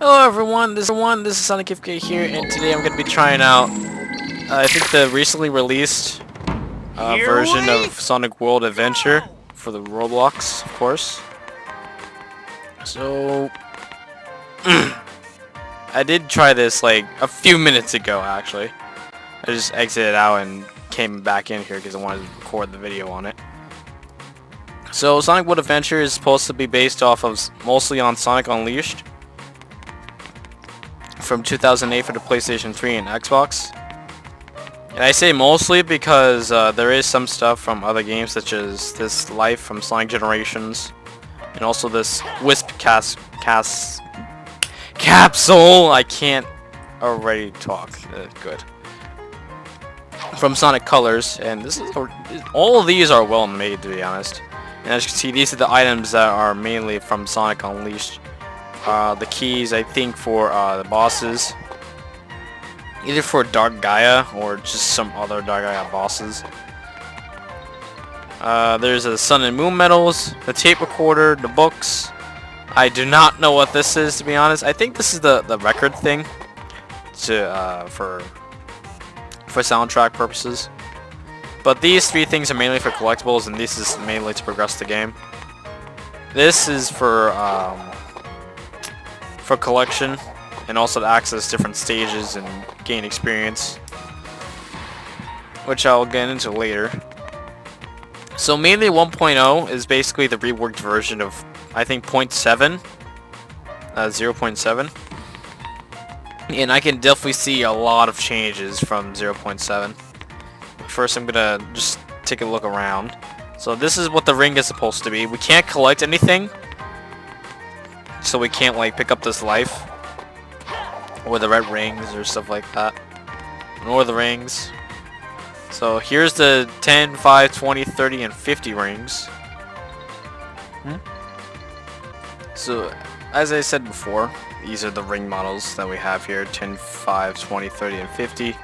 Hello everyone, this is Sonic FK here, and today I'm going to be trying out, I think the recently released version of Sonic World Adventure for the Roblox, of course. So, I did try this like a few minutes ago actually. I just exited out and came back in here because I wanted to record the video on it. So, Sonic World Adventure is supposed to be based off of mostly on Sonic Unleashed from 2008 for the PlayStation 3 and Xbox. And I say mostly because there is some stuff from other games such as this Life from Sonic Generations and also this Wisp Capsule. I can't already talk. Good. From Sonic Colors, and this is all of these are well made, to be honest. And as you can see, these are the items that are mainly from Sonic Unleashed. The keys, I think, for the bosses, either for Dark Gaia or just some other Dark Gaia bosses. There's the Sun and Moon medals, the tape recorder, the books. I do not know what this is, to be honest. I think this is the record thing to for soundtrack purposes. But these three things are mainly for collectibles, and this is mainly to progress the game. This is for collection, and also to access different stages and gain experience, which I'll get into later. So mainly 1.0 is basically the reworked version of, I think, 0.7, and I can definitely see a lot of changes from 0.7. First, I'm gonna just take a look around. So this is what the ring is supposed to be. We can't collect anything, so we can't like pick up this life or the red rings or stuff like that, nor the rings. So here's the 10, 5, 20, 30, and 50 rings. So as I said before, these are the ring models that we have here: 10, 5, 20, 30, and 50.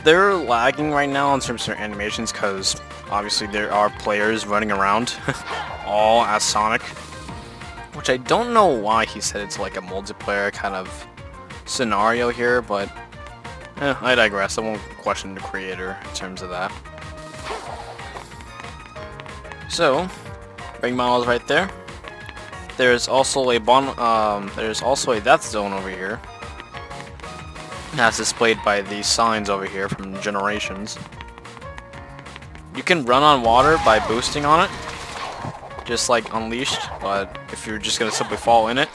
They're lagging right now in terms of their animations because obviously there are players running around all as Sonic. Which I don't know why he said it's like a multiplayer kind of scenario here, but I digress. I won't question the creator in terms of that. So, ring models right there. There's also a death zone over here. That's displayed by these signs over here from Generations. You can run on water by boosting on it, just like Unleashed, but if you're just gonna simply fall in it,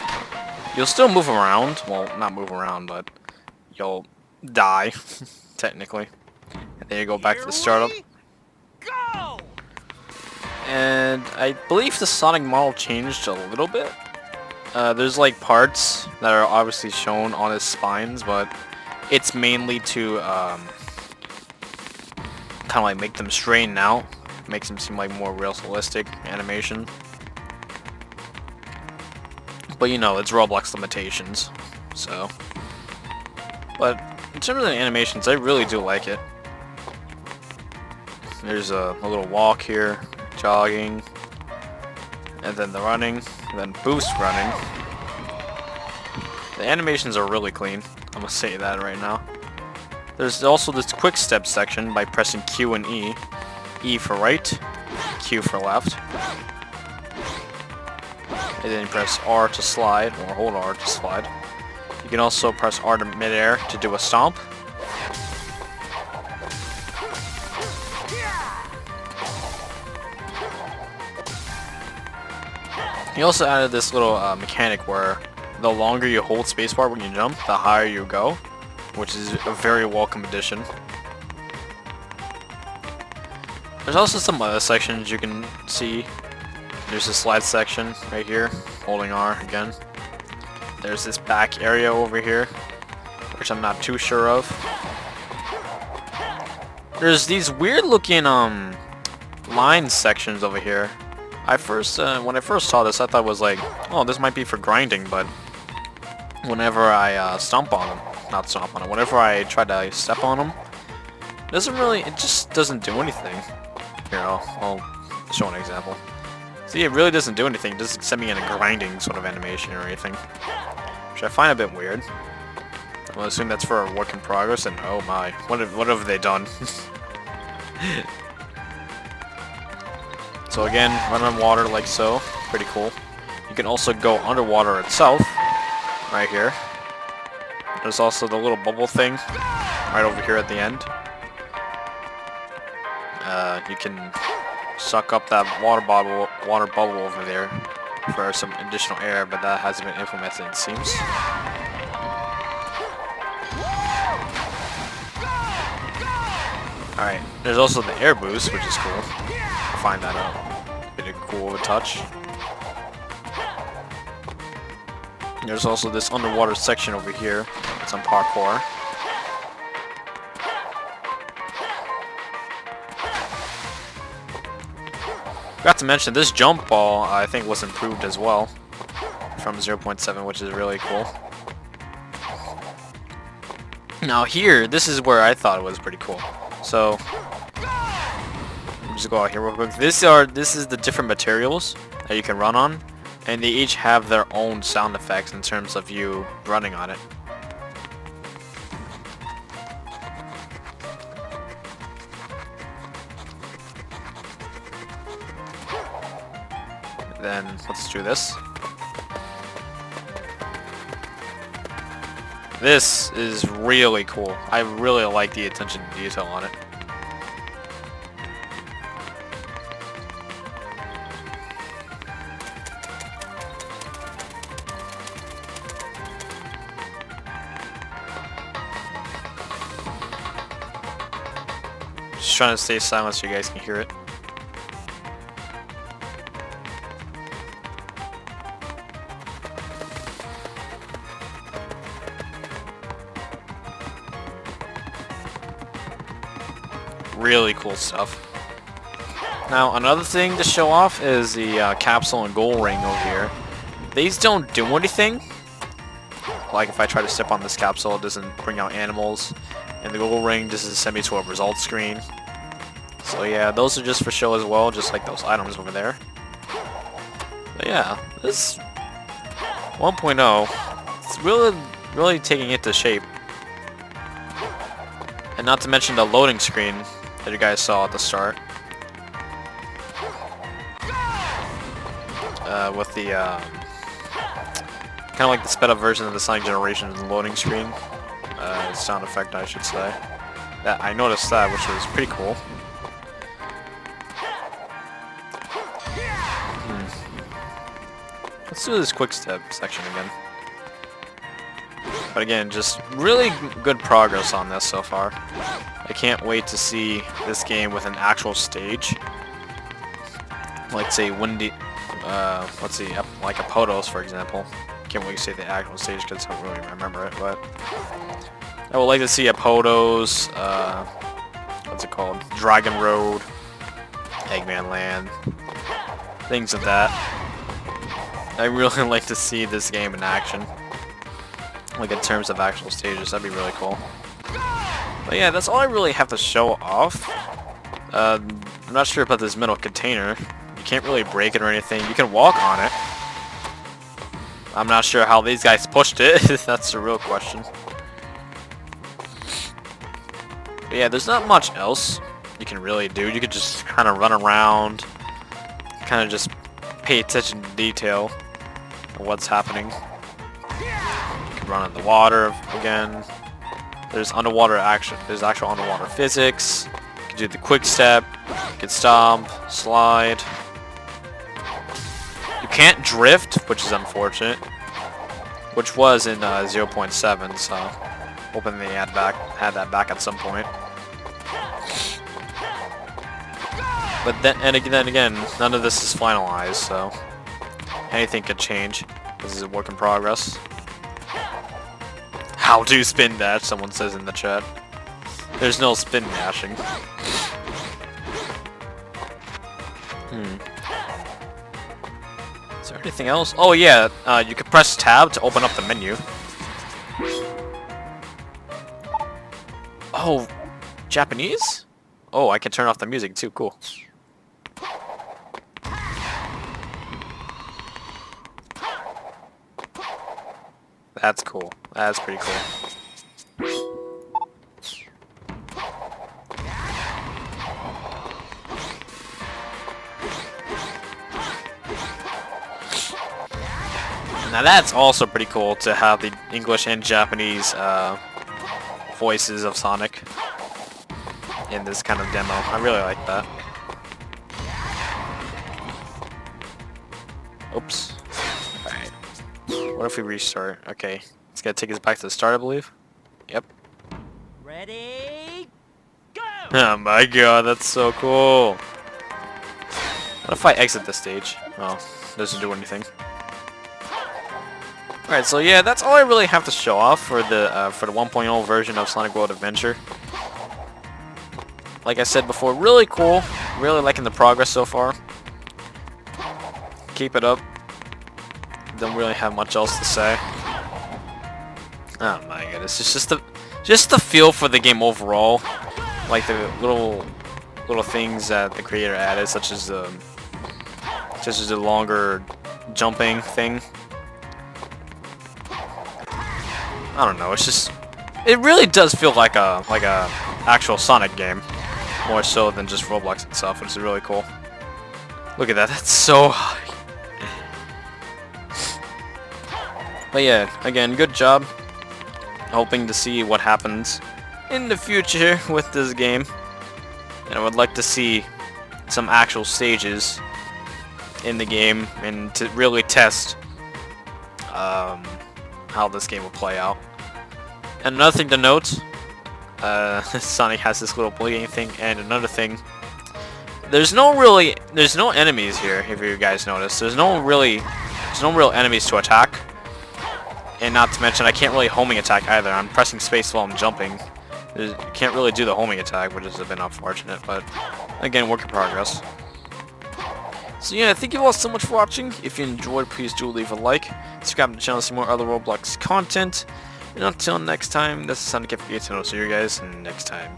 you'll still move around. Well, not move around, but you'll die, technically. And then you go back to the startup. Go! And I believe the Sonic model changed a little bit. There's like parts that are obviously shown on his spines, but it's mainly to kind of like make them straighten out. Makes them seem like more realistic animation. But you know, it's Roblox limitations, so. But in terms of the animations, I really do like it. There's a little walk here, jogging, and then the running, and then boost running. The animations are really clean, I'm gonna say that right now. There's also this quick step section by pressing Q and E. E for right, Q for left. And then you press R to slide, or hold R to slide. You can also press R to midair to do a stomp. He also added this little mechanic where the longer you hold spacebar when you jump, the higher you go, which is a very welcome addition. There's also some other sections you can see. There's a slide section right here, holding R again. There's this back area over here, which I'm not too sure of. There's these weird looking line sections over here. When I first saw this, I thought it was like, oh, this might be for grinding, but whenever I whenever I try to step on them, it just doesn't do anything. Here, I'll show an example. See, it really doesn't do anything. It doesn't send me in a grinding sort of animation or anything. which I find a bit weird. I'm gonna assume that's for a work in progress, and oh my, what have they done? So again, run on water like so, pretty cool. You can also go underwater itself, right here. There's also the little bubble thing, right over here at the end. You can suck up that water bubble over there for some additional air, but that hasn't been implemented, it seems. Alright, there's also the air boost, which is cool. I find that a bit cool of a touch. There's also this underwater section over here. Some parkour. Forgot to mention, this jump ball, I think, was improved as well from 0.7, which is really cool. Now here, this is where I thought it was pretty cool. So, just go out here real quick. This is the different materials that you can run on, and they each have their own sound effects in terms of you running on it. Then let's do this. This is really cool. I really like the attention to detail on it. Just trying to stay silent so you guys can hear it. Really cool stuff. Now, another thing to show off is the capsule and goal ring over here. These don't do anything. Like if I try to step on this capsule, it doesn't bring out animals. And the goal ring just is send me to a results screen. So yeah, those are just for show as well, just like those items over there. But yeah, this 1.0, it's really taking it to shape. And not to mention the loading screen that you guys saw at the start. With the kind of like the sped up version of the Sonic Generations loading screen. Sound effect, I should say. That I noticed that, which was pretty cool. Let's do this quick step section again. But again, just really good progress on this so far. I can't wait to see this game with an actual stage. Like say let's see, like a Potos, for example. Can't wait to see the actual stage because I don't really remember it, but I would like to see a Potos, what's it called? Dragon Road, Eggman Land, things of that. I really like to see this game in action. Like in terms of actual stages, that'd be really cool. But yeah, that's all I really have to show off. I'm not sure about this middle container. You can't really break it or anything. You can walk on it. I'm not sure how these guys pushed it. That's the real question. But yeah, there's not much else you can really do. You could just kind of run around, kind of just pay attention to detail of what's happening. You can run in the water again. There's underwater action. There's actual underwater physics. You can do the quick step. You can stomp, slide. You can't drift, which is unfortunate. Which was in 0.7, so hoping they had that back at some point. But then again, none of this is finalized, so anything could change. This is a work in progress. How to spin dash, someone says in the chat. There's no spin dashing. Is there anything else? Oh yeah, you could press tab to open up the menu. Oh, Japanese? Oh, I can turn off the music too, cool. That's cool. That's pretty cool. Now that's also pretty cool to have the English and Japanese voices of Sonic in this kind of demo. I really like that. Oops. Alright. What if we restart? Okay. It's gonna take us back to the start, I believe. Yep. Ready? Go! Oh my god, that's so cool. What if I exit the stage? Oh, doesn't do anything. Alright, so yeah, that's all I really have to show off for the 1.0 version of Sonic World Adventure. Like I said before, really cool. Really liking the progress so far. Keep it up. Don't really have much else to say. Oh my goodness, it's just the feel for the game overall. Like the little things that the creator added, such as the longer jumping thing. I don't know. It's just, it really does feel like a actual Sonic game, more so than just Roblox itself, which is really cool. Look at that. That's so high. But yeah, again, good job. Hoping to see what happens in the future with this game, and I would like to see some actual stages in the game and to really test how this game will play out. And another thing to note, Sonic has this little bleeding thing, and another thing, there's no enemies here. If you guys notice, there's no real enemies to attack, and not to mention I can't really homing attack either. I'm pressing space while I'm jumping. You can't really do the homing attack, which is a bit unfortunate, but again, work in progress. So yeah, thank you all so much for watching. If you enjoyed, please do leave a like. Subscribe to the channel to see more other Roblox content. And until next time, this is Sonic F8, and I'll see you guys next time.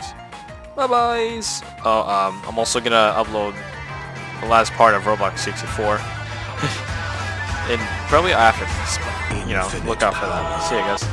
Bye-byes! Oh, I'm also gonna upload the last part of Roblox 64. And probably after this, but, you know, look out for that. See you guys.